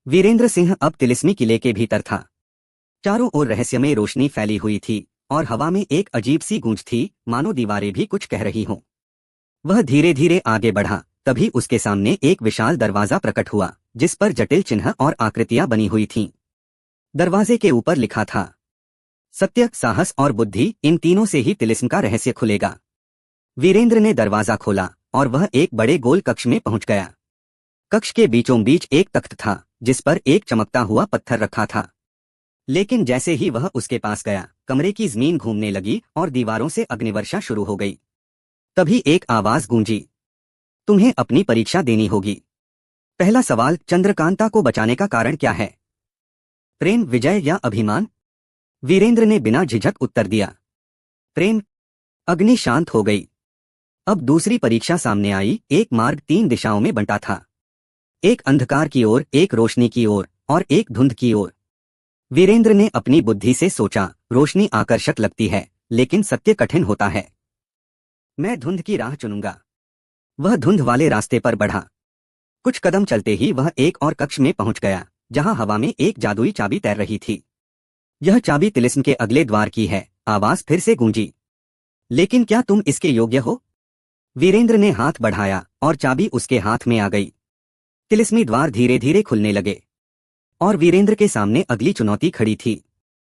वीरेंद्र सिंह अब तिलिस्मी किले के भीतर था। चारों ओर रहस्यमय रोशनी फैली हुई थी और हवा में एक अजीब सी गूंज थी, मानो दीवारें भी कुछ कह रही हों। वह धीरे धीरे आगे बढ़ा, तभी उसके सामने एक विशाल दरवाजा प्रकट हुआ, जिस पर जटिल चिन्ह और आकृतियां बनी हुई थीं। दरवाजे के ऊपर लिखा था, सत्य, साहस और बुद्धि, इन तीनों से ही तिलिस्म का रहस्य खुलेगा। वीरेंद्र ने दरवाजा खोला और वह एक बड़े गोल कक्ष में पहुंच गया। कक्ष के बीचों बीच एक तख्त था, जिस पर एक चमकता हुआ पत्थर रखा था। लेकिन जैसे ही वह उसके पास गया, कमरे की जमीन घूमने लगी और दीवारों से अग्निवर्षा शुरू हो गई। तभी एक आवाज गूंजी, तुम्हें अपनी परीक्षा देनी होगी। पहला सवाल, चंद्रकांता को बचाने का कारण क्या है? प्रेम, विजय या अभिमान? वीरेंद्र ने बिना झिझक उत्तर दिया, प्रेम। अग्नि शांत हो गई। अब दूसरी परीक्षा सामने आई। एक मार्ग 3 दिशाओं में बंटा था, एक अंधकार की ओर, एक रोशनी की ओर और एक धुंध की ओर। वीरेंद्र ने अपनी बुद्धि से सोचा, रोशनी आकर्षक लगती है, लेकिन सत्य कठिन होता है। मैं धुंध की राह चुनूंगा। वह धुंध वाले रास्ते पर बढ़ा। कुछ कदम चलते ही वह एक और कक्ष में पहुंच गया, जहां हवा में एक जादुई चाबी तैर रही थी। यह चाबी तिलिस्म के अगले द्वार की है। आवाज फिर से गूंजी, लेकिन क्या तुम इसके योग्य हो? वीरेंद्र ने हाथ बढ़ाया और चाबी उसके हाथ में आ गई। तिलिस्मी द्वार धीरे धीरे खुलने लगे और वीरेंद्र के सामने अगली चुनौती खड़ी थी।